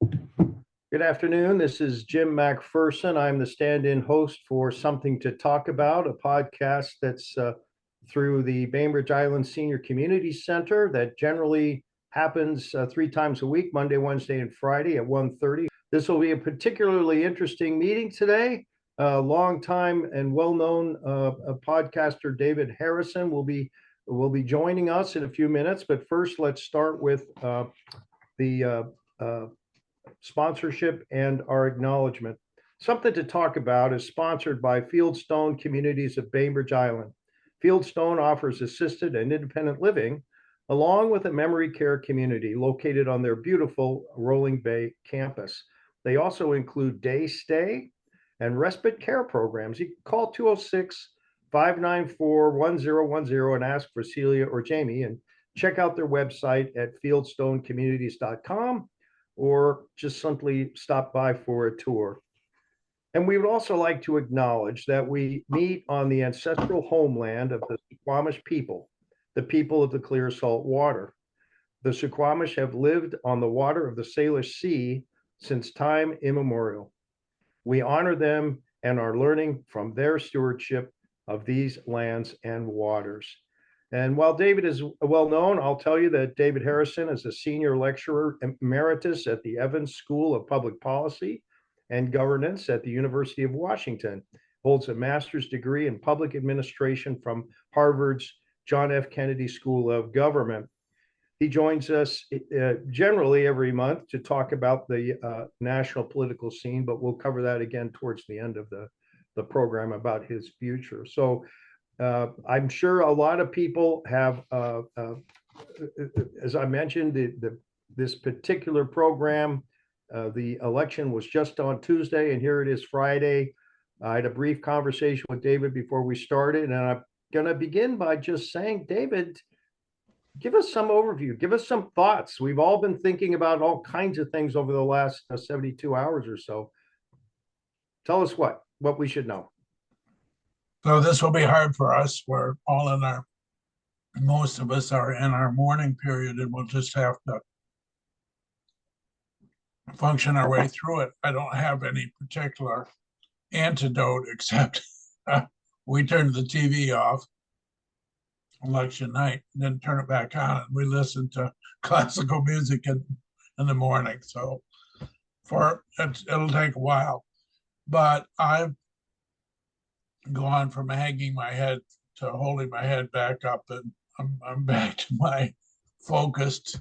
Good afternoon. This is Jim MacPherson. I'm the stand-in host for Something to Talk About, a podcast that's through the Bainbridge Island Senior Community Center that generally happens 3 times a week, Monday, Wednesday, and Friday at 1:30. This will be a particularly interesting meeting today. Longtime and well-known podcaster David Harrison will be joining us in a few minutes. But first, let's start with the sponsorship and our acknowledgement. Something to Talk About is sponsored by Fieldstone Communities of Bainbridge Island. Fieldstone offers assisted and independent living along with a memory care community located on their beautiful Rolling Bay campus. They also include day stay and respite care programs. You can call 206 594 1010 and ask for Celia or Jamie, and check out their website at fieldstonecommunities.com or just simply stop by for a tour. And we would also like to acknowledge that we meet on the ancestral homeland of the Suquamish people, the people of the clear salt water. The Suquamish have lived on the water of the Salish Sea since time immemorial. We honor them and are learning from their stewardship of these lands and waters. And while David is well known, I'll tell you that David Harrison is a senior lecturer emeritus at the Evans School of Public Policy and Governance at the University of Washington, holds a master's degree in public administration from Harvard's John F. Kennedy School of Government. He joins us generally every month to talk about the national political scene, but we'll cover that again towards the end of the program about his future. So I'm sure a lot of people have, as I mentioned, this particular program, the election was just on Tuesday, and here it is Friday. I had a brief conversation with David before we started, and I'm going to begin by just saying, David, give us some overview, give us some thoughts. We've all been thinking about all kinds of things over the last 72 hours or so. Tell us what we should know. So this will be hard for us. We're all most of us are in our mourning period, and we'll just have to function our way through it. I don't have any particular antidote except we turned the TV off election night and then turn it back on, and we listen to classical music in the morning. So it'll take a while, but I've gone from hanging my head to holding my head back up, and I'm back to my focused,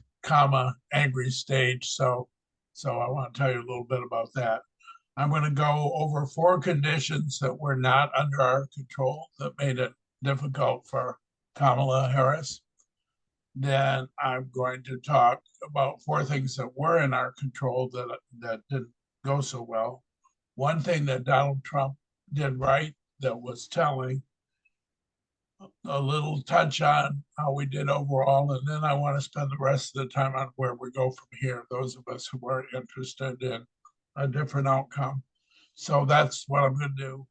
angry stage. So I want to tell you a little bit about that. I'm going to go over 4 conditions that were not under our control that made it difficult for Kamala Harris. Then I'm going to talk about 4 things that were in our control that didn't go so well. One thing that Donald Trump did right that was telling, a little touch on how we did overall, and then I want to spend the rest of the time on where we go from here, those of us who are interested in a different outcome. So that's what I'm going to do.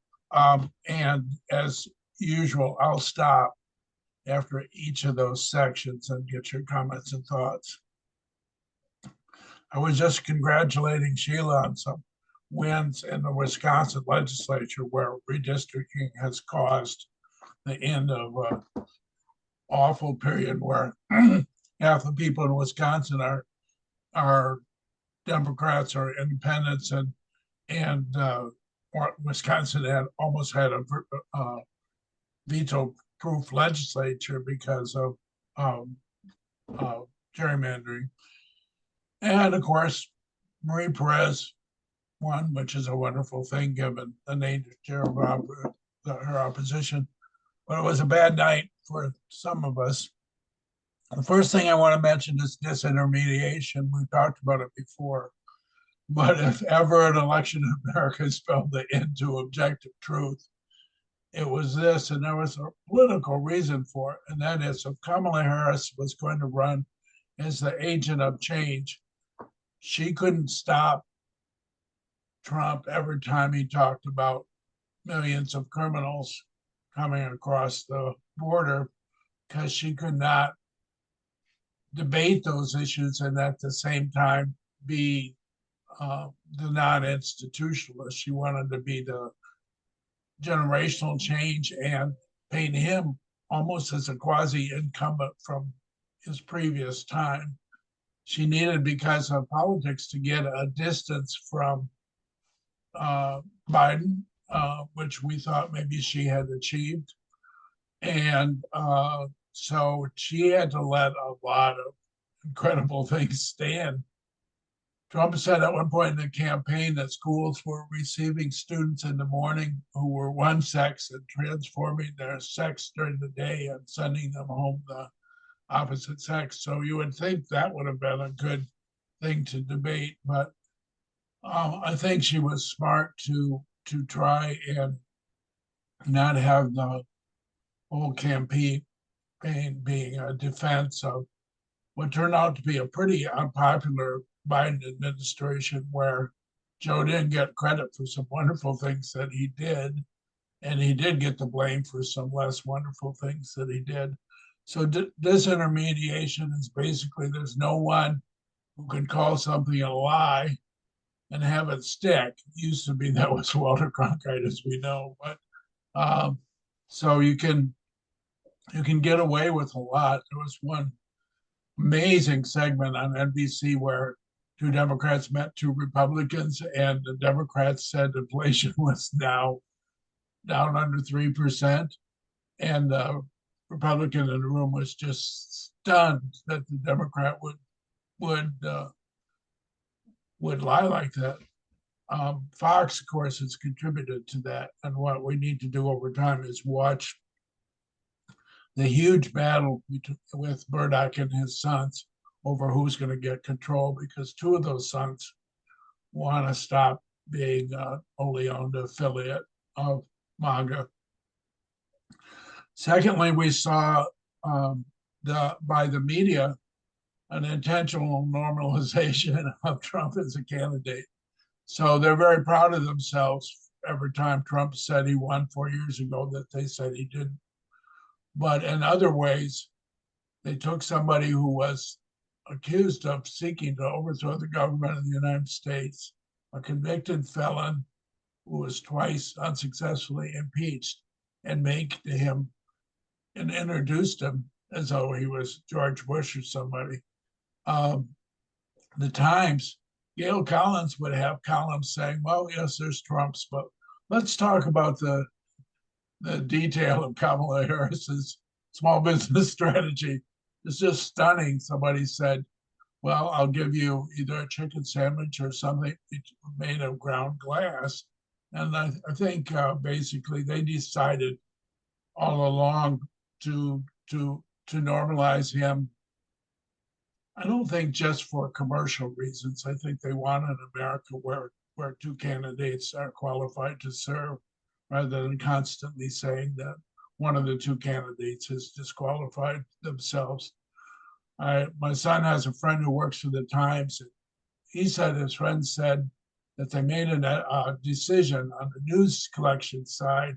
And as usual, I'll stop after each of those sections and get your comments and thoughts. I was just congratulating Sheila on some wins in the Wisconsin legislature where redistricting has caused the end of an awful period where half the people in Wisconsin are Democrats or independents, and Wisconsin almost had a veto-proof legislature because of gerrymandering. And of course, Marie Perez won, which is a wonderful thing given the nature of her opposition. But it was a bad night for some of us. The first thing I want to mention is disintermediation. We've talked about it before. But if ever an election in America spelled the end to objective truth, it was this, and there was a political reason for it, and that is if Kamala Harris was going to run as the agent of change, she couldn't stop Trump every time he talked about millions of criminals coming across the border, because she could not debate those issues and at the same time be the non-institutionalist. She wanted to be the generational change and paint him almost as a quasi-incumbent from his previous time. She needed, because of politics, to get a distance from Biden, which we thought maybe she had achieved. And so she had to let a lot of incredible things stand. Trump said at one point in the campaign that schools were receiving students in the morning who were one sex and transforming their sex during the day and sending them home the opposite sex. So you would think that would have been a good thing to debate, but I think she was smart to try and not have the whole campaign being a defense of what turned out to be a pretty unpopular Biden administration, where Joe didn't get credit for some wonderful things that he did, and he did get the blame for some less wonderful things that he did. So disintermediation is basically there's no one who can call something a lie and have it stick. It used to be that was Walter Cronkite, as we know, but so you can get away with a lot. There was one amazing segment on NBC where two Democrats met two Republicans, and the Democrats said inflation was now down under 3%, and the Republican in the room was just stunned that the Democrat would lie like that. Fox, of course, has contributed to that, and what we need to do over time is watch the huge battle with Murdoch and his sons over who's going to get control, because two of those sons want to stop being wholly owned affiliate of MAGA. Secondly, we saw by the media an intentional normalization of Trump as a candidate. So they're very proud of themselves every time Trump said he won 4 years ago that they said he didn't. But in other ways, they took somebody who was accused of seeking to overthrow the government of the United States, a convicted felon who was twice unsuccessfully impeached, and made him and introduced him as though he was George Bush or somebody. The Times, Gail Collins would have columns saying, well, yes, there's Trump's, but let's talk about the detail of Kamala Harris's small business strategy. It's just stunning. Somebody said, well, I'll give you either a chicken sandwich or something made of ground glass. And I think basically they decided all along to normalize him. I don't think just for commercial reasons. I think they want an America where two candidates are qualified to serve, rather than constantly saying that one of the two candidates has disqualified themselves. My son has a friend who works for the Times. And he said his friend said that they made a decision on the news collection side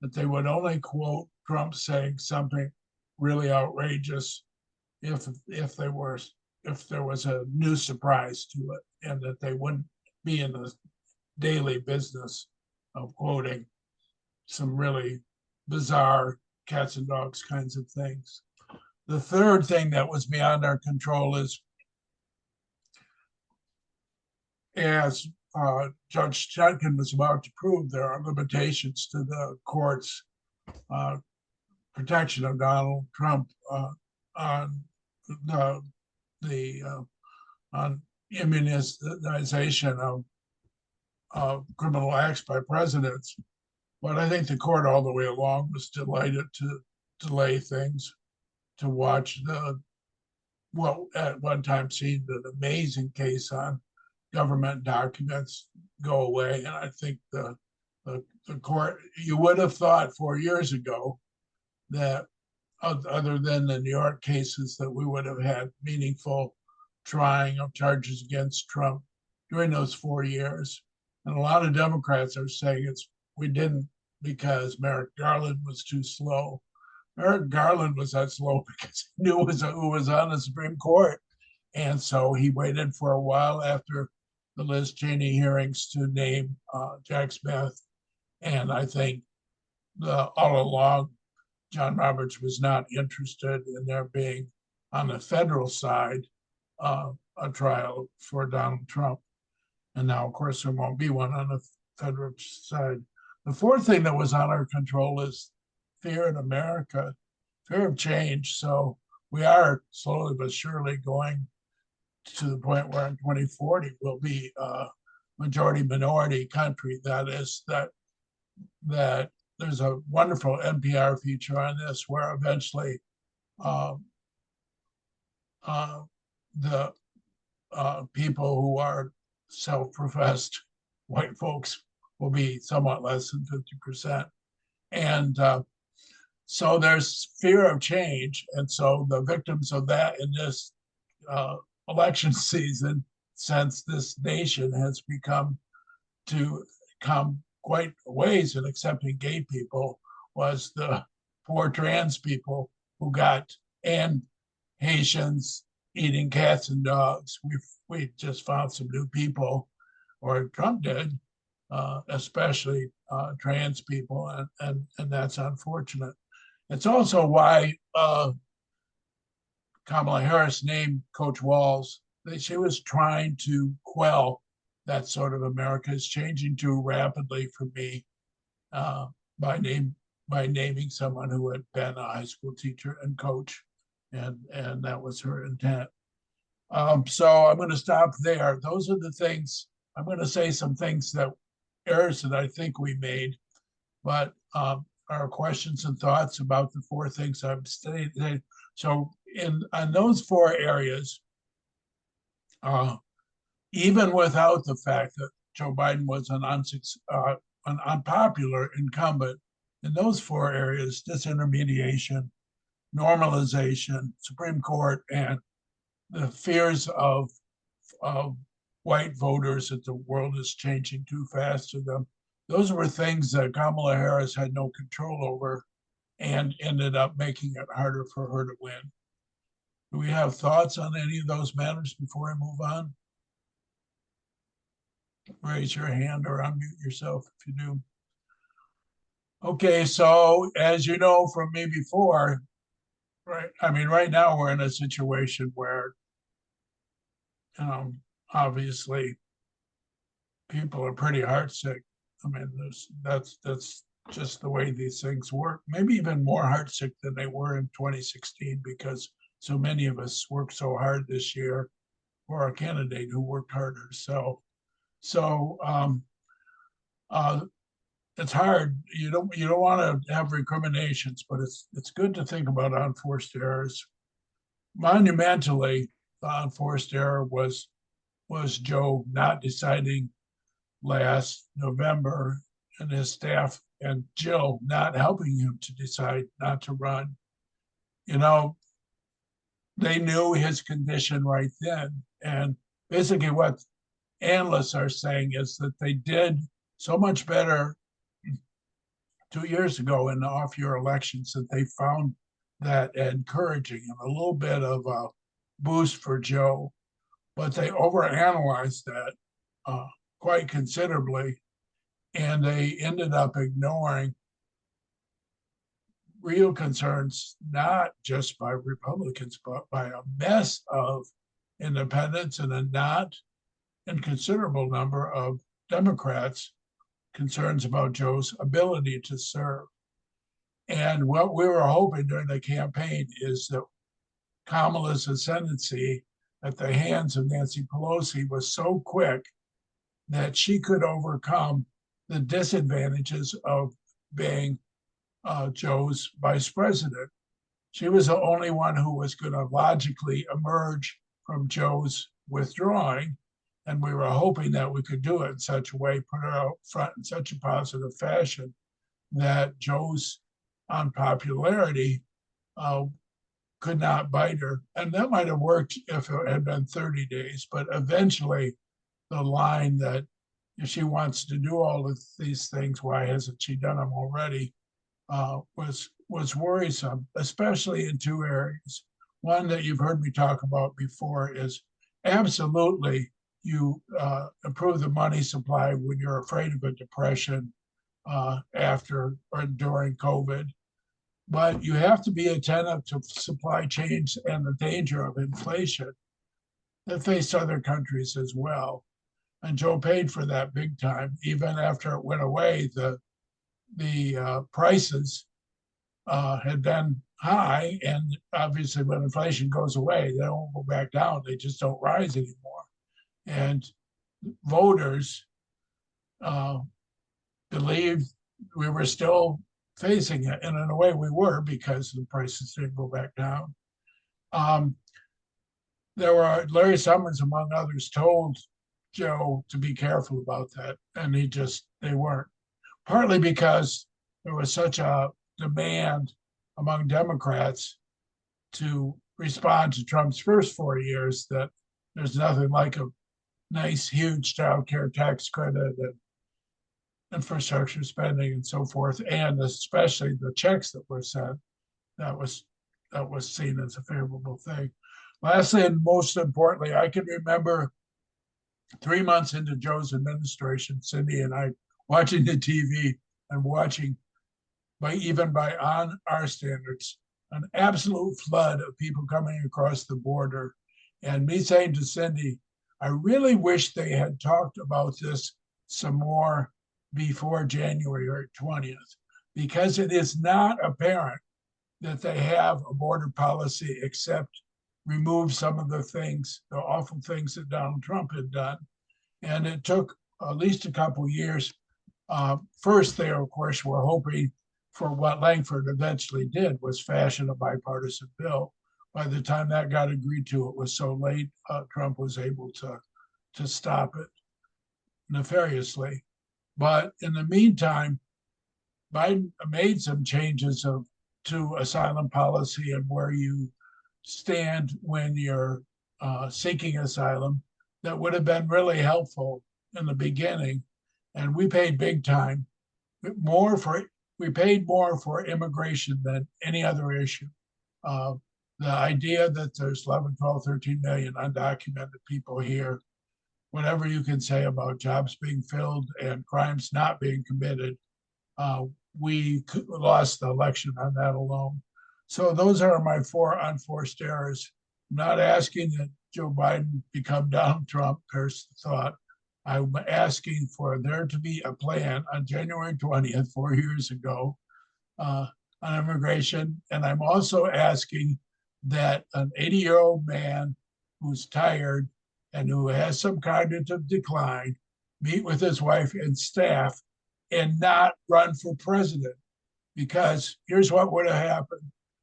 that they would only quote Trump saying something really outrageous if there was a new surprise to it, and that they wouldn't be in the daily business of quoting some really bizarre cats and dogs kinds of things. The third thing that was beyond our control is, as Judge Chutkan was about to prove, there are limitations to the court's protection of Donald Trump on on immunization of criminal acts by presidents. But I think the court all the way along was delighted to delay things, to watch what at one time seemed an amazing case on government documents go away. And I think the court, you would have thought 4 years ago that other than the New York cases, that we would have had meaningful trying of charges against Trump during those 4 years. And a lot of Democrats are saying we didn't because Merrick Garland was too slow. Merrick Garland was that slow because he knew who was on the Supreme Court. And so he waited for a while after the Liz Cheney hearings to name Jack Smith. And I think all along, John Roberts was not interested in there being on the federal side a trial for Donald Trump. And now, of course, there won't be one on the federal side. The fourth thing that was on our control is fear in America, fear of change. So we are slowly but surely going to the point where in 2040 we'll be a majority minority country. That is that there's a wonderful NPR feature on this where eventually the people who are self-professed white folks will be somewhat less than 50%. And so there's fear of change. And so the victims of that in this election season, since this nation has become quite a ways in accepting gay people, was the poor trans people who got, and Haitians eating cats and dogs. We just found some new people, or Trump did, especially trans people, and that's unfortunate. It's also why Kamala Harris named Coach Walz. She was trying to quell that sort of America is changing too rapidly for me by naming someone who had been a high school teacher and coach, and that was her intent. So I'm going to stop there. Those are the things. I'm going to say some things errors that I think we made, but our questions and thoughts about the four things I've stated. So on those four areas, even without the fact that Joe Biden was an unpopular incumbent, in those four areas, disintermediation, normalization, Supreme Court, and the fears of white voters that the world is changing too fast to them. Those were things that Kamala Harris had no control over and ended up making it harder for her to win. Do we have thoughts on any of those matters before I move on? Raise your hand or unmute yourself if you do. Okay, so as you know from me before, right? I mean, right now we're in a situation where, obviously, people are pretty heartsick. I mean, that's just the way these things work. Maybe even more heartsick than they were in 2016 because so many of us worked so hard this year for a candidate who worked harder. So it's hard. You don't want to have recriminations, but it's good to think about unforced errors. Monumentally, the unforced error was Joe not deciding last November, and his staff and Jill not helping him to decide not to run. They knew his condition right then, and basically what analysts are saying is that they did so much better 2 years ago in the off-year elections that they found that encouraging and a little bit of a boost for Joe, but they overanalyzed that quite considerably, and they ended up ignoring real concerns, not just by Republicans, but by a mess of independents and a not inconsiderable number of Democrats concerns about Joe's ability to serve. And what we were hoping during the campaign is that Kamala's ascendancy at the hands of Nancy Pelosi was so quick that she could overcome the disadvantages of being Joe's vice president. She was the only one who was going to logically emerge from Joe's withdrawing. And we were hoping that we could do it in such a way, put her out front in such a positive fashion that Joe's unpopularity could not bite her. And that might have worked if it had been 30 days, but eventually the line that if she wants to do all of these things, why hasn't she done them already, was worrisome, especially in two areas. One that you've heard me talk about before is absolutely you improve the money supply when you're afraid of a depression after or during COVID. But you have to be attentive to supply chains and the danger of inflation that face other countries as well. And Joe paid for that big time. Even after it went away, the prices had been high, and obviously when inflation goes away, they don't go back down. They just don't rise anymore. And voters believed we were still facing it, and in a way we were, because the prices didn't go back down. There were Larry Summers, among others, told Joe to be careful about that, and they weren't. Partly because there was such a demand among Democrats to respond to Trump's first 4 years that there's nothing like a nice, huge child care tax credit and infrastructure spending and so forth, and especially the checks that were sent. That was seen as a favorable thing. Lastly, and most importantly, I can remember 3 months into Joe's administration, Cindy and I watching the TV and watching, even by on our standards, an absolute flood of people coming across the border, and me saying to Cindy, I really wish they had talked about this some more before January 20th, because it is not apparent that they have a border policy except remove some of the things, the awful things that Donald Trump had done. And it took at least a couple of years. First, they, of course, were hoping for what Langford eventually did, was fashion a bipartisan bill. By the time that got agreed to, it was so late, Trump was able to stop it nefariously. But in the meantime, Biden made some changes to asylum policy and where you stand when you're seeking asylum that would have been really helpful in the beginning. And we paid big time, we paid more for immigration than any other issue. The idea that there's 11, 12, 13 million undocumented people here, whatever you can say about jobs being filled and crimes not being committed, we lost the election on that alone. So those are my 4 unforced errors. I'm not asking that Joe Biden become Donald Trump, there's the thought. I'm asking for there to be a plan on January 20th, 4 years ago, on immigration. And I'm also asking that an 80-year-old man who's tired and who has some cognitive decline meet with his wife and staff and not run for president. Because here's what would have happened.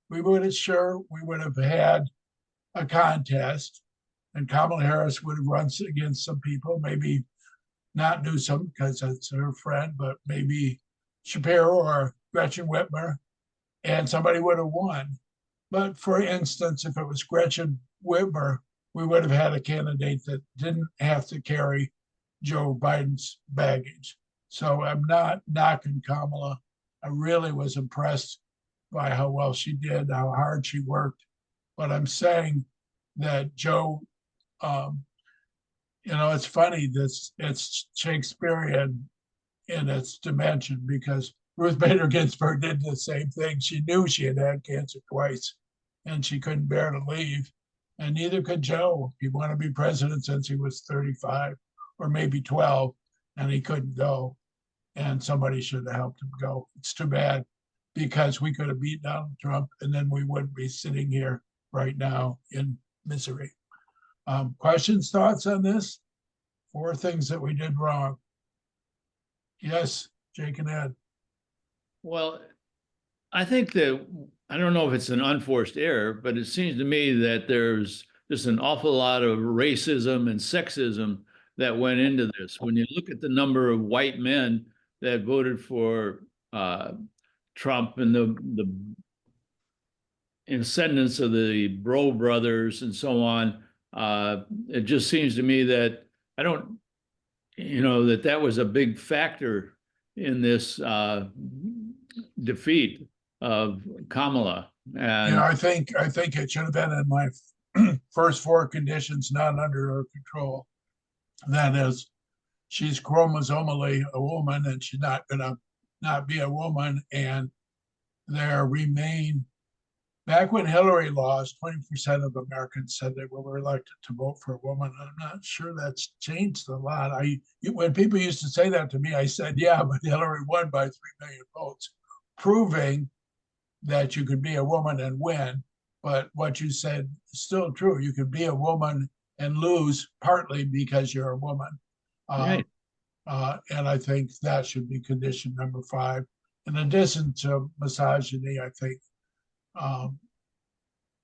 We would have had a contest, and Kamala Harris would have run against some people, maybe not Newsom because that's her friend, but maybe Shapiro or Gretchen Whitmer, and somebody would have won. But for instance, if it was Gretchen Whitmer, we would have had a candidate that didn't have to carry Joe Biden's baggage. So I'm not knocking Kamala. I really was impressed by how well she did, how hard she worked. But I'm saying that Joe, it's funny, it's Shakespearean in its dimension, because Ruth Bader Ginsburg did the same thing. She knew she had had cancer twice and she couldn't bear to leave. And neither could Joe. He wanted to be president since he was 35 or maybe 12, and he couldn't go. And somebody should have helped him go. It's too bad, because we could have beat Donald Trump and then we wouldn't be sitting here right now in misery. Questions, thoughts on this? 4 things that we did wrong. Yes, Jake and Ed. Well, I think that, I don't know if it's an unforced error, but it seems to me that there's just an awful lot of racism and sexism that went into this. When you look at the number of white men that voted for Trump and the ascendance of the Bro brothers and so on, it just seems to me that that was a big factor in this defeat of Kamala. And I think it should have been in my first 4 conditions not under our control. That is, she's chromosomally a woman and she's not gonna not be a woman. And there remain, back when Hillary lost, 20% of Americans said they were elected to vote for a woman. I'm not sure that's changed a lot. When people used to say that to me, I said, yeah, but Hillary won by 3 million votes, proving that you could be a woman and win. But what you said is still true. You could be a woman and lose partly because you're a woman. Right. And I think that should be condition number 5. In addition to misogyny, I think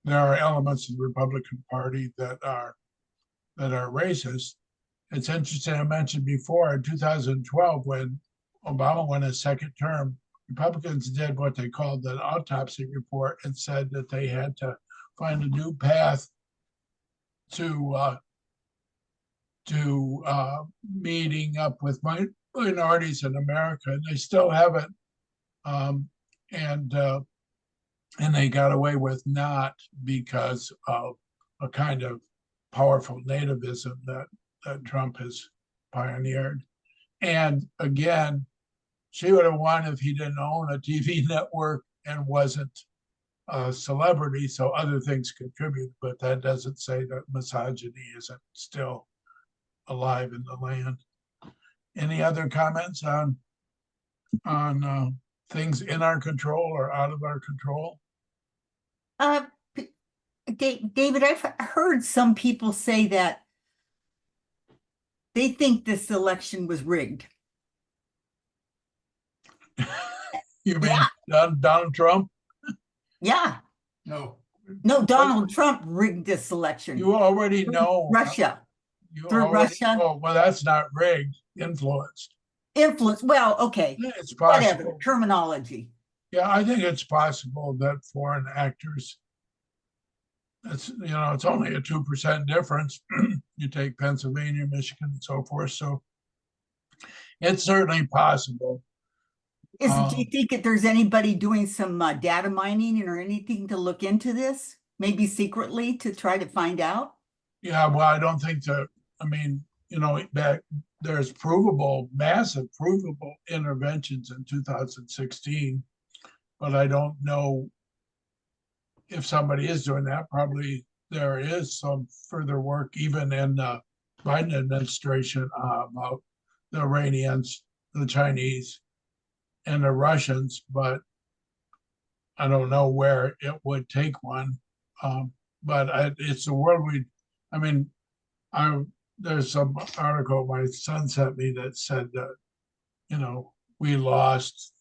there are elements of the Republican Party that are racist. It's interesting. I mentioned before in 2012 when Obama won his second term, Republicans did what they called the autopsy report and said that they had to find a new path to meeting up with minorities in America, and they still haven't. And they got away with not because of a kind of powerful nativism that Trump has pioneered. And again, she would have won if he didn't own a TV network and wasn't a celebrity. So other things contribute, but that doesn't say that misogyny isn't still alive in the land. Any other comments on things in our control or out of our control? David, I've heard some people say that they think this election was rigged. You mean Donald Trump? Yeah. No. No, Donald Trump rigged this election. You already know. Russia. Through Russia? Oh, well, that's not rigged, influenced. Influence. Well, okay. It's possible. Whatever. Terminology. Yeah, I think it's possible that foreign actors, it's only a 2% difference. You take Pennsylvania, Michigan, and so forth. So it's certainly possible. Do you think that there's anybody doing some data mining or anything to look into this? Maybe secretly to try to find out? Yeah, well, I don't think that, there's massive provable interventions in 2016, but I don't know if somebody is doing that. Probably there is some further work, even in the Biden administration, about the Iranians, the Chinese, and the Russians, but I don't know where it would take one. But it's the world there's some article my son sent me that said that, we lost,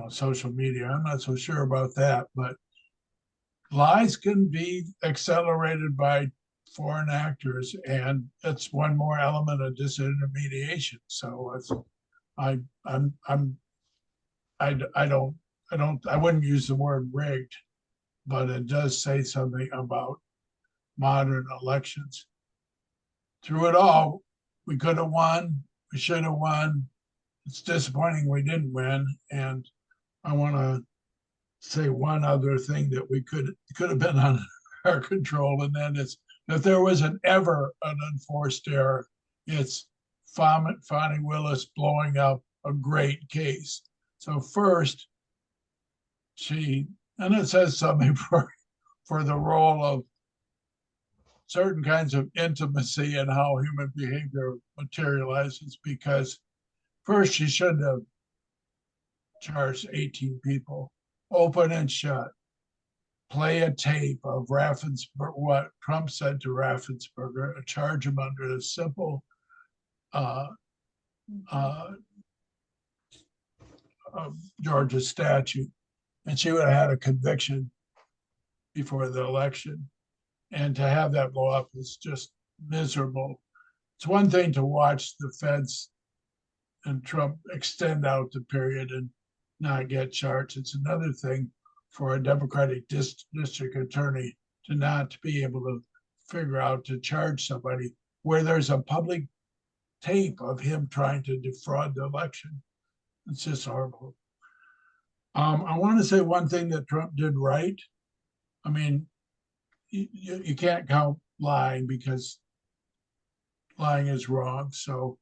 social media. I'm not so sure about that, but lies can be accelerated by foreign actors, and it's one more element of disintermediation. So I wouldn't use the word rigged, but it does say something about modern elections. Through it all, we could have won, we should have won. It's disappointing we didn't win. And I want to say one other thing that we could have been on our control, and that is if there was ever an unforced error, it's Fani Willis blowing up a great case. So first, and it says something for the role of certain kinds of intimacy and how human behavior materializes, because first she shouldn't have charged 18 people, open and shut, play a tape of Raffensperger, what Trump said to Raffensperger, charge him under a simple Georgia statute, and she would have had a conviction before the election. And to have that blow up is just miserable. It's one thing to watch the feds and Trump extend out the period and not get charged. It's another thing for a Democratic district attorney to not be able to figure out to charge somebody where there's a public tape of him trying to defraud the election. It's just horrible. I want to say one thing that Trump did right. I mean, you can't count lying because lying is wrong. So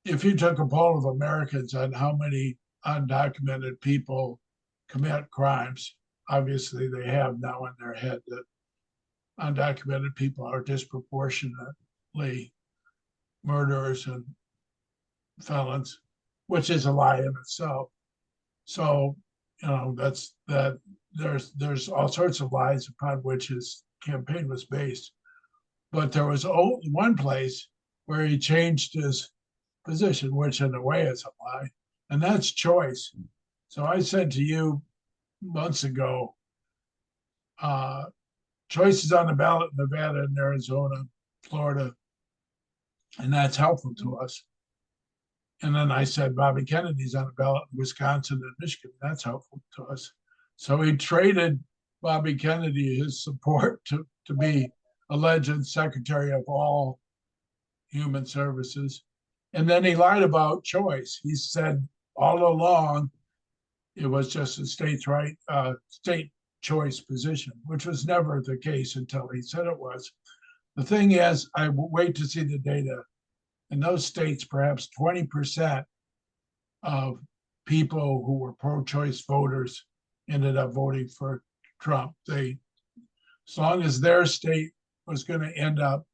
if you took a poll of Americans on how many undocumented people commit crimes, obviously they have now in their head that undocumented people are disproportionately murderers and felons, which is a lie in itself. So, there's all sorts of lies upon which his campaign was based. But there was one place where he changed his position, which in a way is a lie, and that's choice. So I said to you months ago, choice is on the ballot in Nevada and Arizona, Florida, and that's helpful to us. And then I said, Bobby Kennedy's on the ballot in Wisconsin and Michigan. That's helpful to us. So he traded Bobby Kennedy his support to be alleged Secretary of all Human Services. And then he lied about choice. He said all along it was just a state choice position, which was never the case until he said it was. The thing is, I wait to see the data. In those states, perhaps 20% of people who were pro-choice voters ended up voting for Trump. As long as their state was going to end up,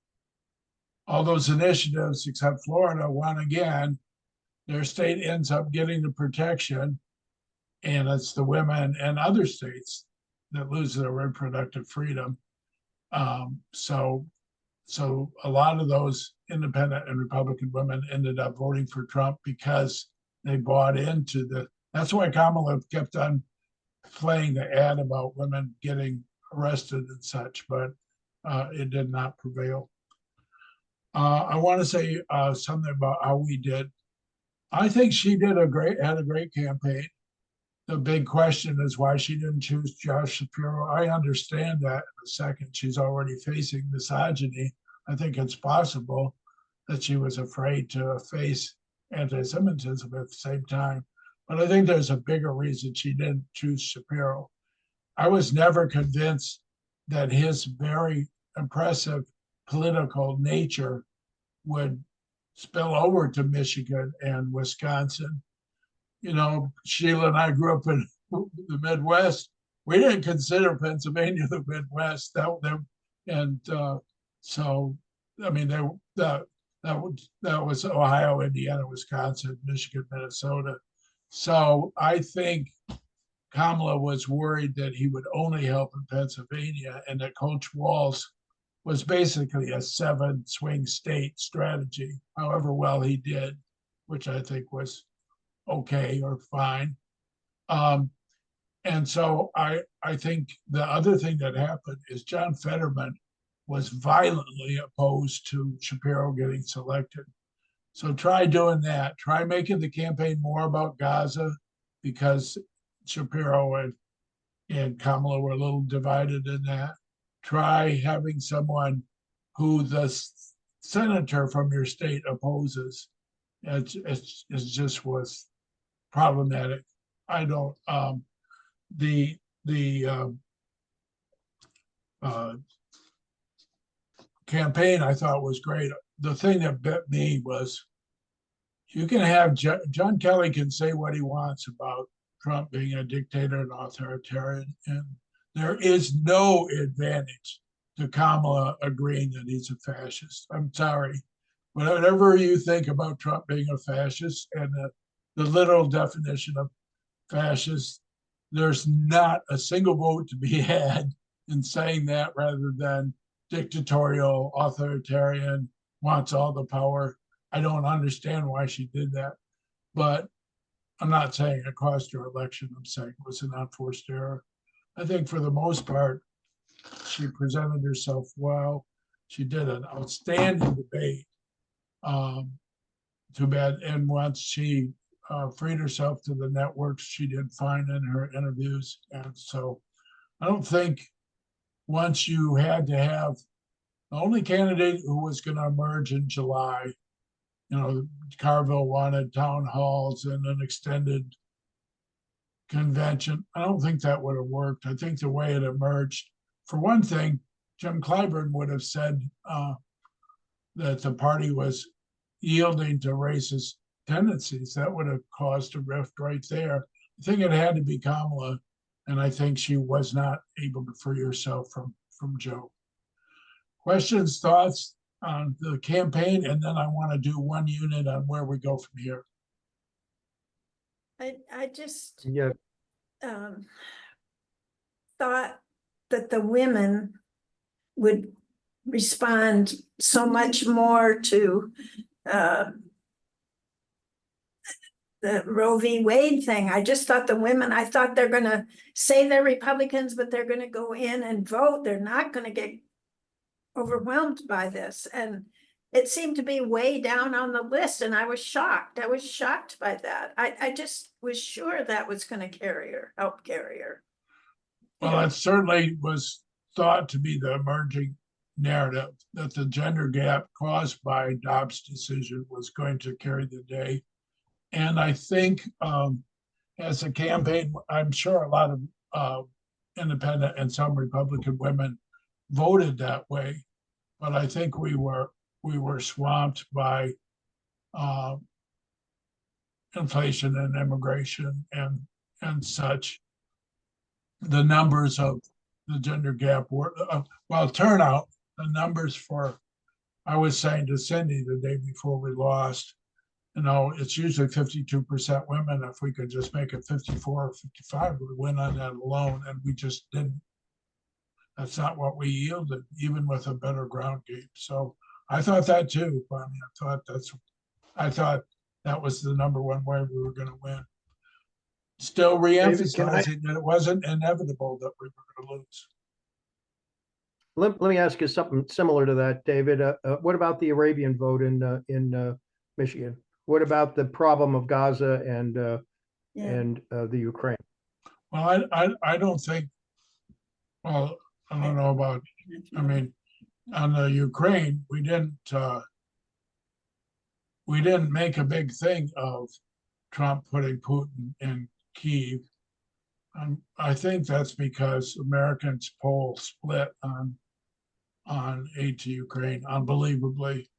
all those initiatives except Florida won again, their state ends up getting the protection, and it's the women and other states that lose their reproductive freedom. So a lot of those independent and Republican women ended up voting for Trump because they bought into that's why Kamala kept on playing the ad about women getting arrested and such, but it did not prevail. I want to say something about how we did. I think she had a great campaign. The big question is why she didn't choose Josh Shapiro. I understand that in a second. She's already facing misogyny. I think it's possible that she was afraid to face anti-Semitism at the same time. But I think there's a bigger reason she didn't choose Shapiro. I was never convinced that his very impressive political nature would spill over to Michigan and Wisconsin. Sheila and I grew up in the Midwest. We didn't consider Pennsylvania the Midwest. So, I mean, that was Ohio, Indiana, Wisconsin, Michigan, Minnesota. So I think Kamala was worried that he would only help in Pennsylvania, and that Coach Walz was basically a 7 swing state strategy, however well he did, which I think was okay or fine. And so I think the other thing that happened is John Fetterman was violently opposed to Shapiro getting selected. So try doing that. Try making the campaign more about Gaza, because Shapiro and Kamala were a little divided in that. Try having someone who the senator from your state opposes. It just was problematic. I don't. The campaign I thought was great. The thing that bit me was you can have John Kelly can say what he wants about Trump being a dictator and authoritarian, and there is no advantage to Kamala agreeing that he's a fascist. I'm sorry. Whatever you think about Trump being a fascist and the literal definition of fascist, there's not a single vote to be had in saying that, rather than dictatorial, authoritarian, wants all the power. I don't understand why she did that, but I'm not saying it cost her election. I'm saying it was an unforced error. I think for the most part, she presented herself well. She did an outstanding debate. Too bad. And once she freed herself to the networks, she did fine in her interviews. And so I don't think once you had to have the only candidate who was going to emerge in July, Carville wanted town halls and an extended convention. I don't think that would have worked. I think the way it emerged, for one thing, Jim Clyburn would have said, that the party was yielding to racist tendencies, that would have caused a rift right there. I think it had to be Kamala, and I think she was not able to free herself from Joe. Questions, thoughts on the campaign, and then I want to do one unit on where we go from here. I just Yeah, thought that the women would respond so much more to the Roe v. Wade thing. I just thought the women, I thought they're gonna say they're Republicans, but they're gonna go in and vote. They're not gonna get overwhelmed by this. And it seemed to be way down on the list, and I was shocked. I was shocked by that. I just was sure that was gonna help carry her. Well, it certainly was thought to be the emerging narrative that the gender gap caused by Dobbs' decision was going to carry the day. And I think as a campaign, I'm sure a lot of independent and some Republican women voted that way, but I think we were swamped by inflation and immigration and such. The numbers of the gender gap were well, turnout, the numbers for, I was saying to Cindy the day before we lost, it's usually 52% women. If we could just make it 54 or 55, we would win on that alone, and we just didn't. That's not what we yielded, even with a better ground game. So I thought that too, Bonnie. I thought that was the number one way we were going to win. Still re-emphasizing that it wasn't inevitable that we were going to lose. let me ask you something similar to that, David. What about the Arabian vote in Michigan? What about the problem of Gaza and the Ukraine? Well, I don't think, well, I don't know about, I mean, on the Ukraine, we didn't make a big thing of Trump putting Putin in Kyiv. I think that's because Americans poll split on aid to Ukraine, unbelievably.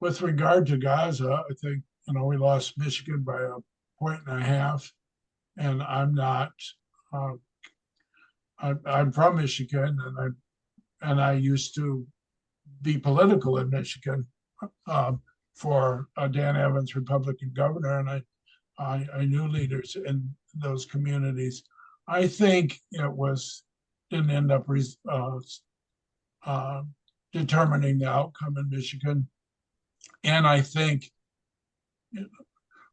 With regard to Gaza, I think, we lost Michigan by 1.5, and I'm not, I'm from Michigan, and I used to be political in Michigan for Dan Evans, Republican governor, and I knew leaders in those communities. I think it didn't end up determining the outcome in Michigan. And I think,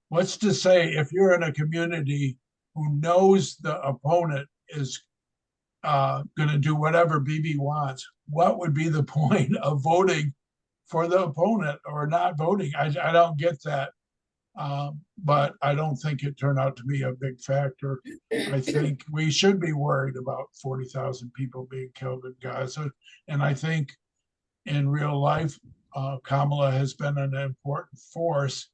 what's to say if you're in a community who knows the opponent is going to do whatever Bibi wants, what would be the point of voting for the opponent or not voting? I don't get that. But I don't think it turned out to be a big factor. I think we should be worried about 40,000 people being killed in Gaza. And I think in real life, Kamala has been an important force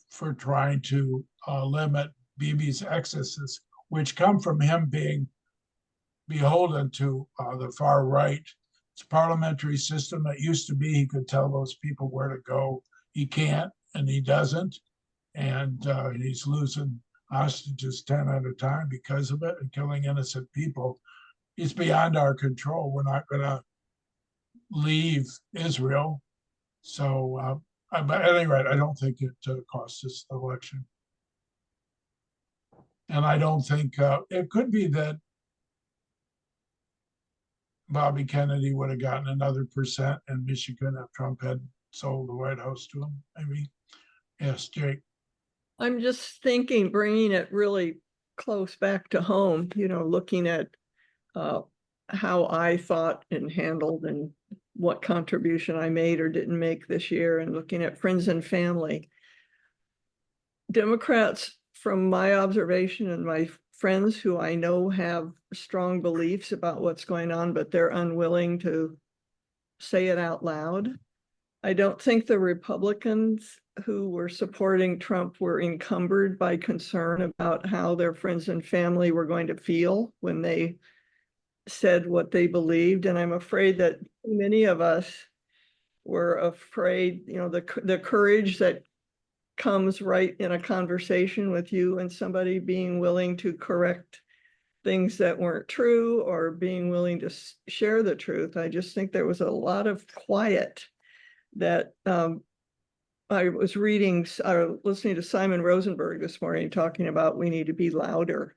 for trying to limit Bibi's excesses, which come from him being beholden to the far right. It's a parliamentary system that used to be he could tell those people where to go. He can't, and he doesn't. And he's losing hostages 10 at a time because of it and killing innocent people. It's beyond our control. We're not going to leave Israel. So, but at any rate, I don't think it cost us the election. And I don't think it could be that Bobby Kennedy would have gotten another % in Michigan if Trump had sold the White House to him, maybe. Yes, Jake. I'm just thinking, bringing it really close back to home, looking at how I thought and handled and what contribution I made or didn't make this year, and looking at friends and family. Democrats, from my observation and my friends who I know have strong beliefs about what's going on, but they're unwilling to say it out loud. I don't think the Republicans who were supporting Trump were encumbered by concern about how their friends and family were going to feel when they said what they believed. And I'm afraid that many of us were afraid, you know, the courage that comes right in a conversation with you and somebody being willing to correct things that weren't true or being willing to share the truth. I just think there was a lot of quiet that I was reading, listening to Simon Rosenberg this morning talking about we need to be louder.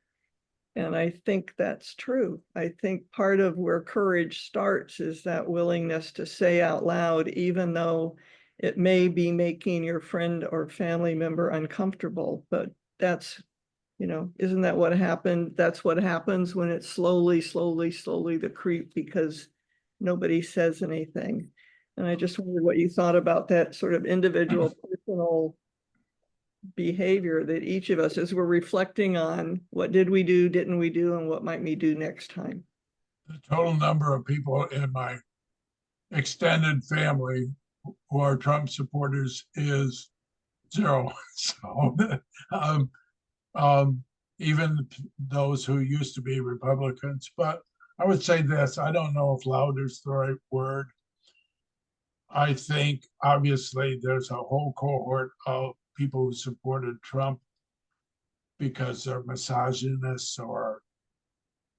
And I think that's true. I think part of where courage starts is that willingness to say out loud, even though it may be making your friend or family member uncomfortable, but that's, you know, isn't that what happened? That's what happens when it's slowly the creep because nobody says anything. And I just wondered what you thought about that sort of individual personal behavior that each of us, as we're reflecting on what did we do, didn't we do, and what might we do next time. The total number of people in my extended family who are Trump supporters is 0. So even those who used to be Republicans. But I would say this, I don't know if louder is the right word. I think obviously there's a whole cohort of people who supported Trump because they're misogynists or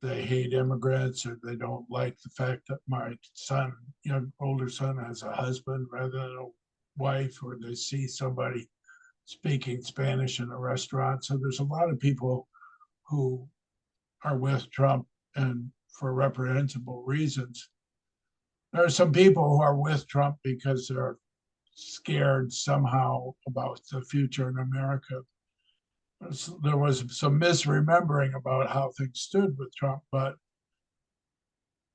they hate immigrants or they don't like the fact that my son, older son, has a husband rather than a wife, or they see somebody speaking Spanish in a restaurant. So there's a lot of people who are with Trump and for reprehensible reasons. There are some people who are with Trump because they're scared somehow about the future in America. There was some misremembering about how things stood with Trump, but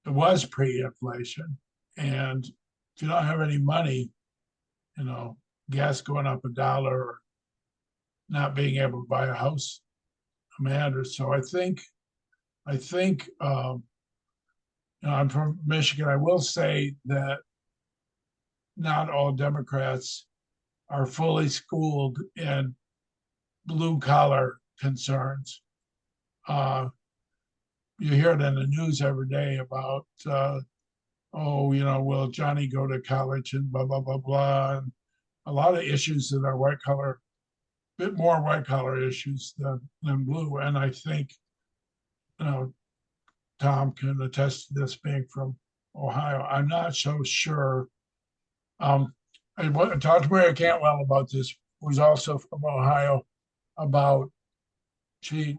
it was pre-inflation. And if you don't have any money, gas going up $1 or not being able to buy a house matters. So I think I'm from Michigan. I will say that not all Democrats are fully schooled in blue collar concerns. You hear it in the news every day about, will Johnny go to college and blah, blah, blah, blah. And a lot of issues that are white collar, bit more white collar issues than blue. And I think, Tom can attest to this being from Ohio. I'm not so sure. I talked to Maria Cantwell about this, who's also from Ohio, about she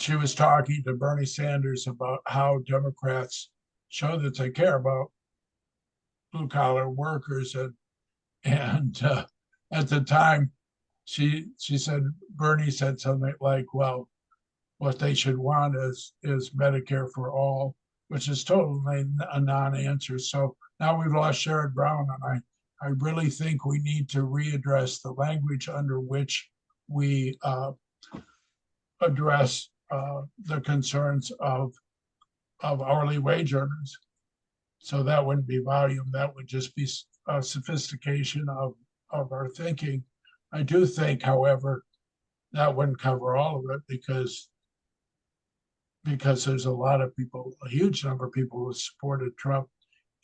was talking to Bernie Sanders about how Democrats show that they care about blue collar workers, and at the time she said Bernie said something like, well, what they should want is Medicare for all, which is totally a non-answer. So now we've lost Sherrod Brown, and I really think we need to readdress the language under which we address the concerns of hourly wage earners. So that wouldn't be volume, that would just be a sophistication of our thinking. I do think, however, that wouldn't cover all of it because there's a lot of people, a huge number of people who supported Trump,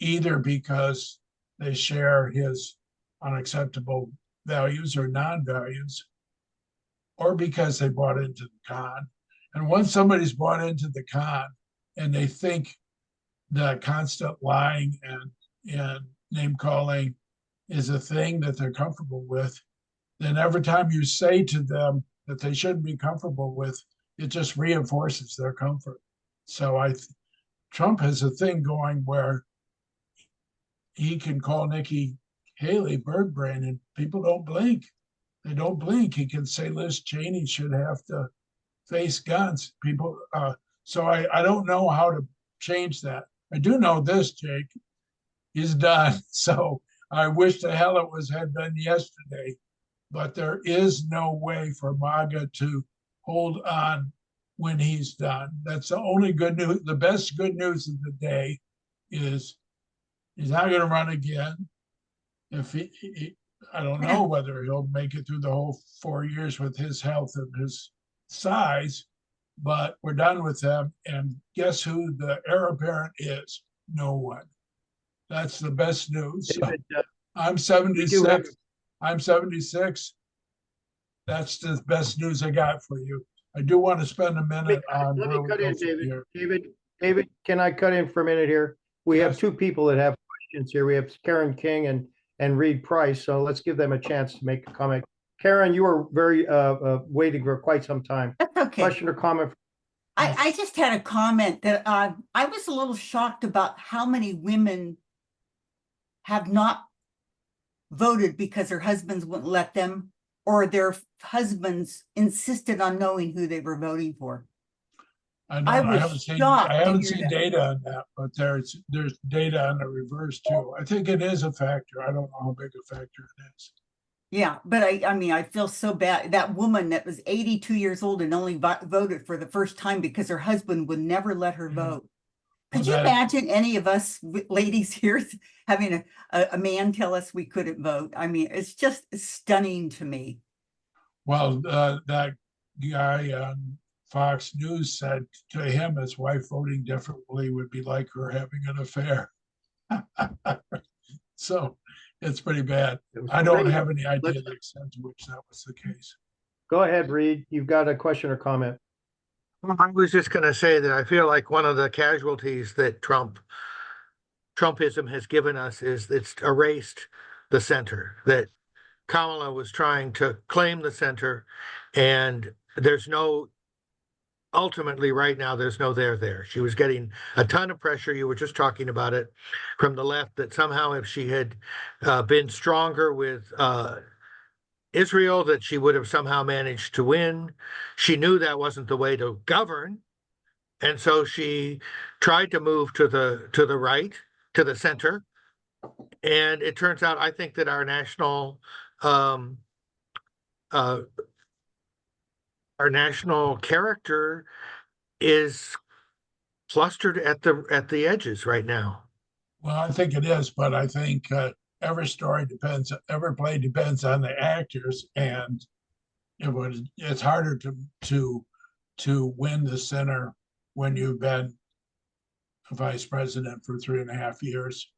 either because they share his unacceptable values or non-values, or because they bought into the con. And once somebody's bought into the con and they think that constant lying and name calling is a thing that they're comfortable with, then every time you say to them that they shouldn't be comfortable with, it just reinforces their comfort. So Trump has a thing going where he can call Nikki Haley bird brain and people don't blink. They don't blink. He can say Liz Cheney should have to face guns. People. So I don't know how to change that. I do know this, Jake. He's done. So I wish the hell it had been yesterday, but there is no way for MAGA to hold on when he's done. That's the only good news. The best good news of the day is he's not going to run again. If I don't know whether he'll make it through the whole 4 years with his health and his size, but we're done with him. And guess who the heir apparent is? No one. That's the best news. David, I'm we do have, 76. I'm 76. That's the best news I got for you. I do want to spend a minute on let where me we cut go in, from David. here. David, can I cut in for a minute here? We have Yes. two people that have questions here. We have Karen King and Reed Price. So let's give them a chance to make a comment. Karen, you were very waiting for quite some time. That's okay. Question or comment? I just had a comment that I was a little shocked about how many women have not voted because their husbands wouldn't let them, or their husbands insisted on knowing who they were voting for. I was haven't seen shocked I to haven't hear seen that. data on that, but there's data on the reverse too. I think it is a factor. I don't know how big a factor it is. Yeah, but I mean, I feel so bad. That woman that was 82 years old and only voted for the first time because her husband would never let her Yeah. vote. Well, Could you that- imagine any of us ladies here having a man tell us we couldn't vote? I mean, it's just stunning to me. Well, that guy on Fox News said to him, his wife voting differently would be like her having an affair. So it's pretty bad. It was I don't radio. have any idea Let's- the extent to which that was the case. Go ahead, Reed. You've got a question or comment. Well, I was just going to say that I feel like one of the casualties that Trumpism has given us is it's erased the center, that Kamala was trying to claim the center, and ultimately right now, there's no there. She was getting a ton of pressure. You were just talking about it from the left, that somehow if she had been stronger with Israel, that she would have somehow managed to win. She knew that wasn't the way to govern. And so she tried to move to the right, to the center. And it turns out, I think that our national character is clustered at the edges right now. Well, I think it is, but I think every play depends on the actors, and it's harder to win the center when you've been a vice president for 3.5 years.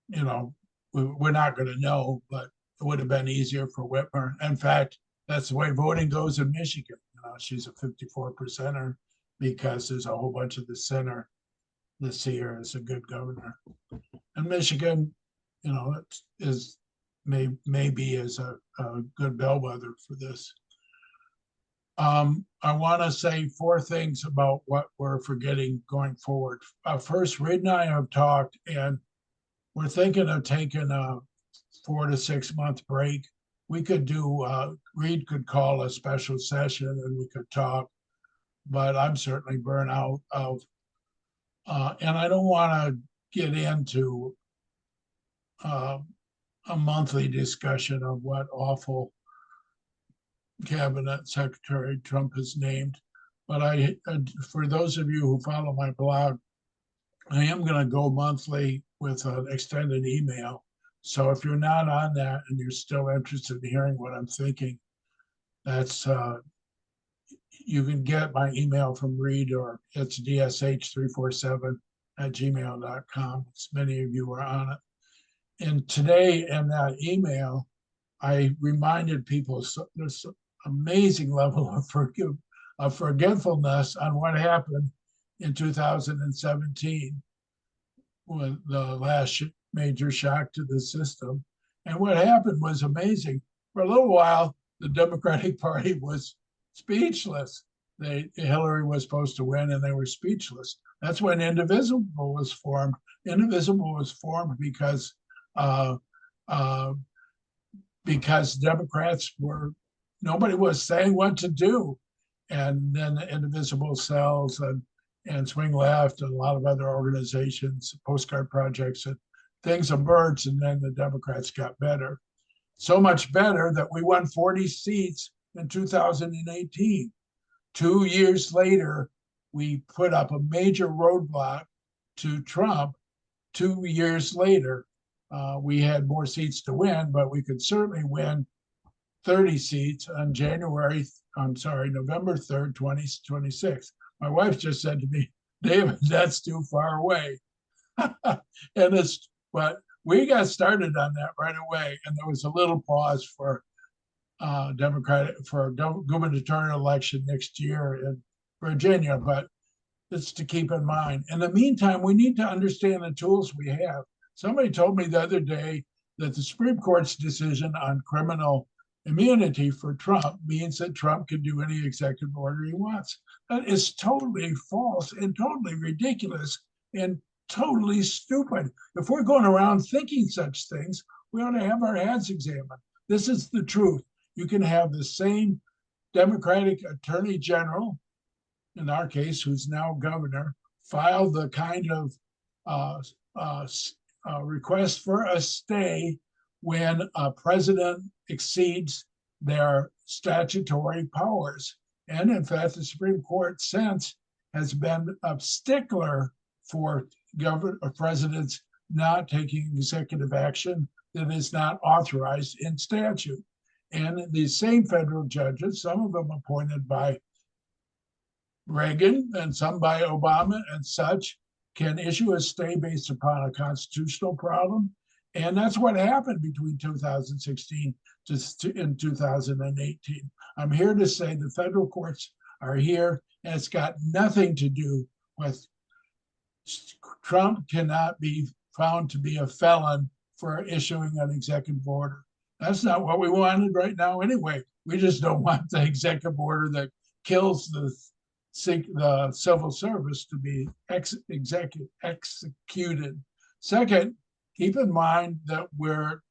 You know, we're not going to know, but it would have been easier for Whitmer. In fact, that's the way voting goes in Michigan. You know, she's a 54%er because there's a whole bunch of the center that see her as a good governor. And Michigan, you know, maybe is a good bellwether for this. I want to say 4 things about what we're forgetting going forward. First, Reed and I have talked, and we're thinking of taking a 4 to 6 month break. We could do, Reed could call a special session and we could talk, but I'm certainly burnt out of, and I don't want to get into a monthly discussion of what awful cabinet secretary Trump has named. But for those of you who follow my blog, I am going to go monthly with an extended email. So if you're not on that and you're still interested in hearing what I'm thinking, that's you can get my email from Reed, or it's dsh347@gmail.com. Many of you are on it. And today in that email, I reminded people there's an amazing level of forgetfulness on what happened in 2017, with the last major shock to the system. And what happened was amazing. For a little while, the Democratic Party was speechless. Hillary was supposed to win, and they were speechless. That's when Indivisible was formed. Indivisible was formed because Democrats nobody was saying what to do. And then the Indivisible Cells and Swing Left and a lot of other organizations, postcard projects, and things emerged, and then the Democrats got better. So much better that we won 40 seats in 2018. 2 years later, we put up a major roadblock to Trump. 2 years later, we had more seats to win, but we could certainly win 30 seats on November 3rd, 2026. My wife just said to me, David, that's too far away. And it's But we got started on that right away, and there was a little pause for gubernatorial election next year in Virginia, but it's to keep in mind. In the meantime, we need to understand the tools we have. Somebody told me the other day that the Supreme Court's decision on criminal immunity for Trump means that Trump can do any executive order he wants. That is totally false and totally ridiculous and totally stupid. If we're going around thinking such things, we ought to have our heads examined. This is the truth. You can have the same Democratic attorney general, in our case, who's now governor, file the kind of request for a stay when a president exceeds their statutory powers. And in fact, the Supreme Court since has been a stickler for presidents not taking executive action that is not authorized in statute. And these same federal judges, some of them appointed by Reagan and some by Obama and such, can issue a stay based upon a constitutional problem. And that's what happened between 2016 and 2018. I'm here to say the federal courts are here, and it's got nothing to do with Trump cannot be found to be a felon for issuing an executive order. That's not what we wanted right now anyway. We just don't want the executive order that kills the civil service to be executed. Second, keep in mind that we're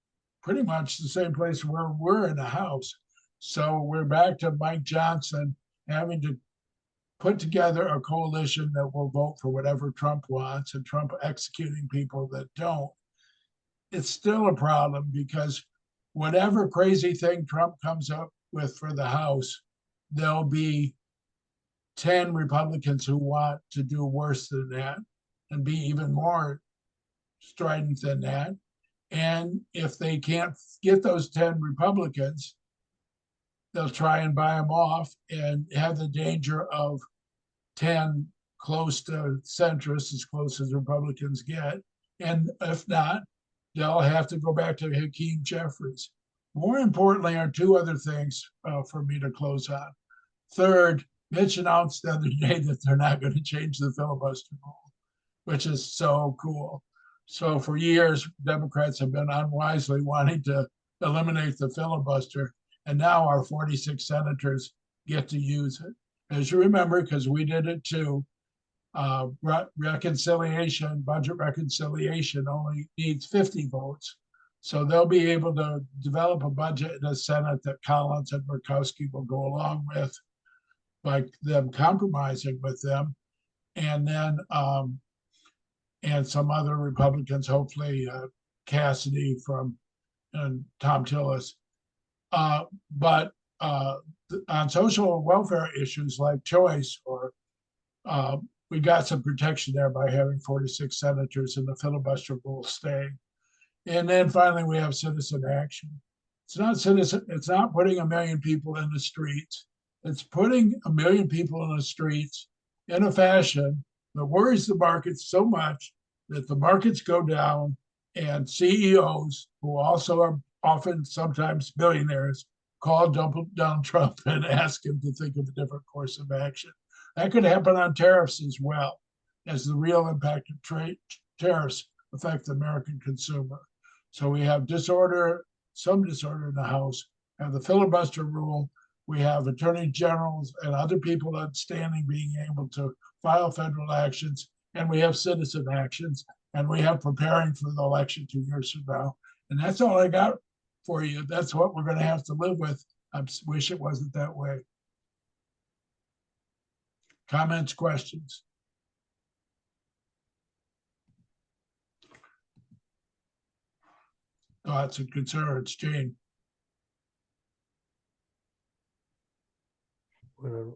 pretty much the same place where we're in the House. So we're back to Mike Johnson having to put together a coalition that will vote for whatever Trump wants and Trump executing people that don't. It's still a problem because whatever crazy thing Trump comes up with for the House, there'll be 10 Republicans who want to do worse than that and be even more strident than that. And if they can't get those 10 Republicans, they'll try and buy them off and have the danger of 10 close to centrists, as close as Republicans get. And if not, they'll have to go back to Hakeem Jeffries. More importantly are two other things for me to close on. Third, Mitch announced the other day that they're not going to change the filibuster rule, which is so cool. So for years, Democrats have been unwisely wanting to eliminate the filibuster, and now our 46 senators get to use it. As you remember, because we did it too, reconciliation, budget reconciliation only needs 50 votes. So they'll be able to develop a budget in the Senate that Collins and Murkowski will go along with by them compromising with them. And then, and some other Republicans, hopefully Cassidy and Tom Tillis. But on social welfare issues like choice, or we got some protection there by having 46 senators and the filibuster rule staying. And then finally, we have citizen action. It's not putting 1 million people in the streets. It's putting 1 million people in the streets in a fashion that worries the markets so much that the markets go down, and CEOs, who also are often sometimes billionaires, call Donald Trump and ask him to think of a different course of action. That could happen on tariffs as well, as the real impact of tariffs affect the American consumer. So we have some disorder in the House, have the filibuster rule, we have attorney generals and other people outstanding being able to file federal actions, and we have citizen actions, and we have preparing for the election 2 years from now. And that's all I got for you. That's what we're going to have to live with. I wish it wasn't that way. Comments, questions? Thoughts and concerns, Jane?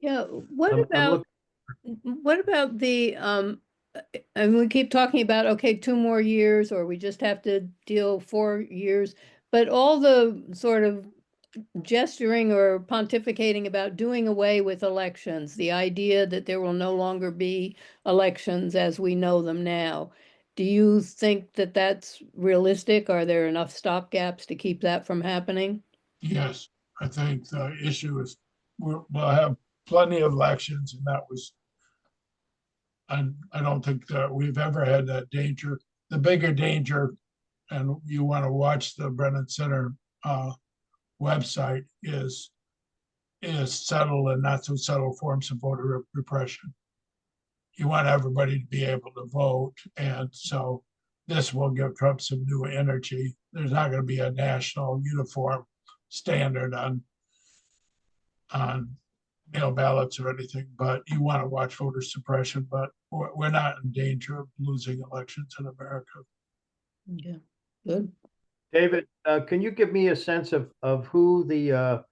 Yeah, what I'm about, what about the, and we keep talking about, okay, 2 more years, or we just have to deal 4 years, but all the sort of gesturing or pontificating about doing away with elections, the idea that there will no longer be elections as we know them now. Do you think that that's realistic? Are there enough stopgaps to keep that from happening? Yes, I think the issue is we'll have plenty of elections, and that was, I don't think that we've ever had that danger. The bigger danger, and you want to watch the Brennan Center website, is subtle and not so subtle forms of voter repression. You want everybody to be able to vote, and so this will give Trump some new energy. There's not going to be a national uniform standard on mail ballots or anything, but you want to watch voter suppression. But we're not in danger of losing elections in America. Yeah, good. David, can you give me a sense of who the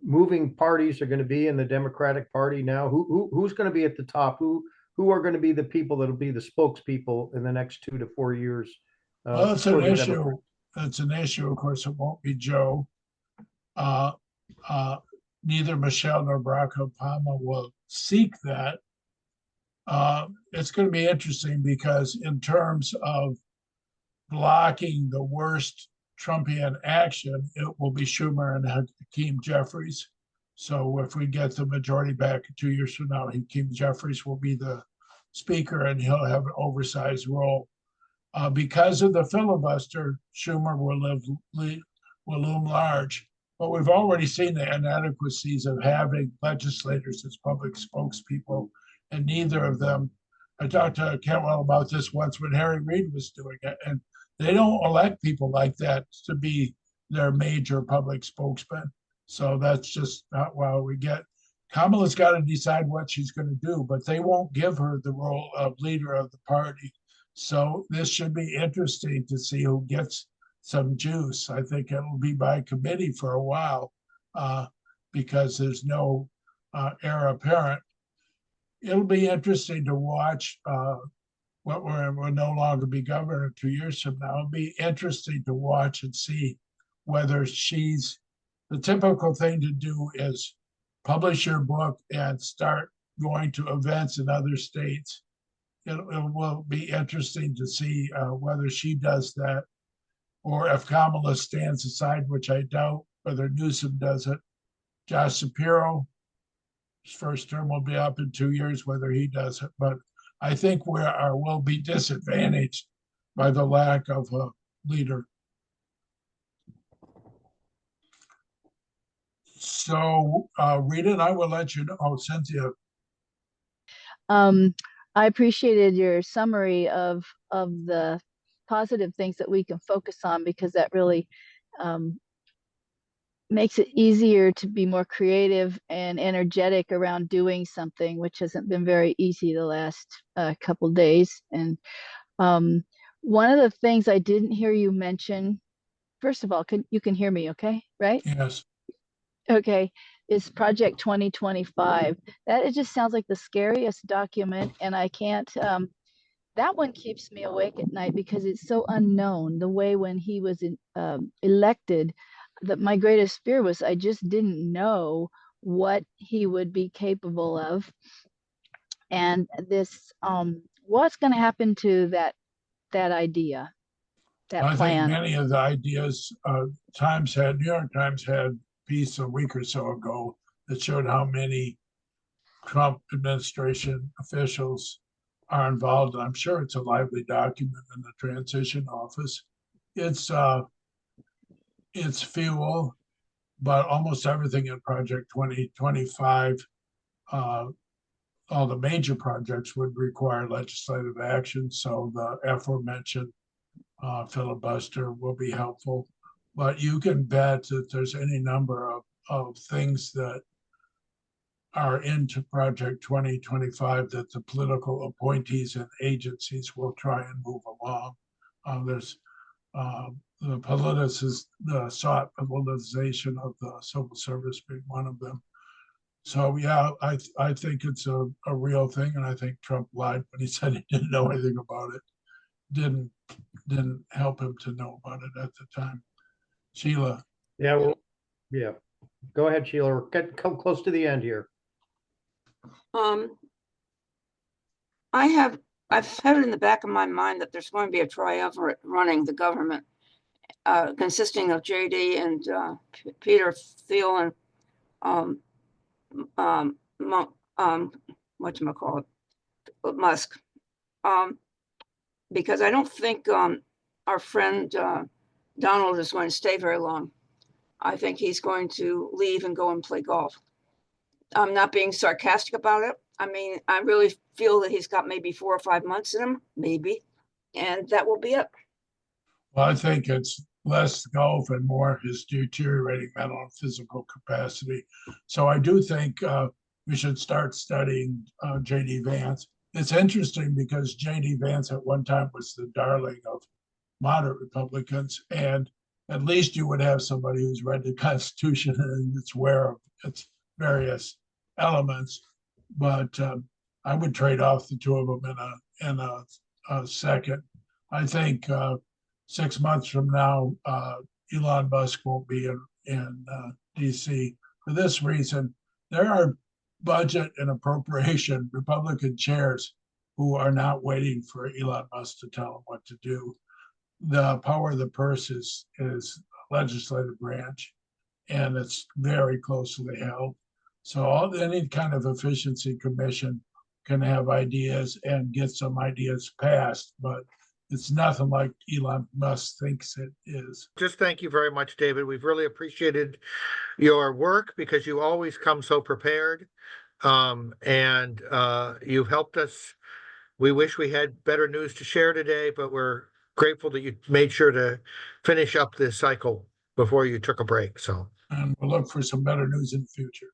moving parties are going to be in the Democratic Party now? Who's going to be at the top? Who are going to be the people that'll be the spokespeople in the next 2 to 4 years? Well, it's for an the issue. Democrats? It's an issue. Of course, it won't be Joe. Neither Michelle nor Barack Obama will seek that. It's going to be interesting because in terms of blocking the worst Trumpian action, it will be Schumer and Hakeem Jeffries. So if we get the majority back 2 years from now, Hakeem Jeffries will be the speaker and he'll have an oversized role. Because of the filibuster, Schumer will loom large. But we've already seen the inadequacies of having legislators as public spokespeople, and neither of them. I talked to Cantwell about this once when Harry Reid was doing it, and they don't elect people like that to be their major public spokesman. So that's just not why we get. Kamala's got to decide what she's going to do, but they won't give her the role of leader of the party. So this should be interesting to see who gets some juice. I think it'll be by committee for a while because there's no heir apparent. It'll be interesting to watch what will no longer be governor 2 years from now. It'll be interesting to watch and see whether she's, the typical thing to do is publish your book and start going to events in other states. It will be interesting to see whether she does that, or if Kamala stands aside, which I doubt, whether Newsom does it. Josh Shapiro, his first term will be up in 2 years, whether he does it. But I think we'll be disadvantaged by the lack of a leader. So Rita, and I will let you know. Oh, Cynthia. I appreciated your summary of the positive things that we can focus on, because that really makes it easier to be more creative and energetic around doing something, which hasn't been very easy the last couple days. And one of the things I didn't hear you mention, first of all, you can hear me okay, right? Yes. Okay, is Project 2025. That, it just sounds like the scariest document, and I can't, that one keeps me awake at night because it's so unknown. The way when he was elected, that my greatest fear was I just didn't know what he would be capable of. And this, what's going to happen to that idea, that I plan? think many of the ideas, New York Times had a piece a week or so ago that showed how many Trump administration officials are involved. I'm sure it's a lively document in the transition office. It's fuel, but almost everything in Project 2025, all the major projects would require legislative action. So the aforementioned filibuster will be helpful. But you can bet that there's any number of things that are into Project 2025 that the political appointees and agencies will try and move along. There's the sought politicization of the civil service being one of them. So yeah, I think it's a real thing, and I think Trump lied when he said he didn't know anything about it. Didn't help him to know about it at the time. Sheila. Yeah, well, yeah. Go ahead, Sheila. We're come close to the end here. I have I've had it in the back of my mind that there's going to be a triumvirate running the government, consisting of JD and Peter Thiel and whatchamacallit, Musk. Because I don't think our friend Donald is going to stay very long. I think he's going to leave and go and play golf. I'm not being sarcastic about it. I mean, I really feel that he's got maybe 4 or 5 months in him, maybe, and that will be it. Well, I think it's less golf and more his deteriorating mental and physical capacity. So I do think we should start studying J.D. Vance. It's interesting because J.D. Vance at one time was the darling of moderate Republicans, and at least you would have somebody who's read the Constitution and it's aware of its various elements. But I would trade off the two of them in a second. I think 6 months from now, Elon Musk won't be in DC. For this reason, there are budget and appropriation Republican chairs who are not waiting for Elon Musk to tell them what to do. The power of the purse is legislative branch, and it's very closely held. So any kind of efficiency commission can have ideas and get some ideas passed, but it's nothing like Elon Musk thinks it is. Just thank you very much, David. We've really appreciated your work because you always come so prepared. And you've helped us. We wish we had better news to share today, but we're grateful that you made sure to finish up this cycle before you took a break. So, And we'll look for some better news in the future.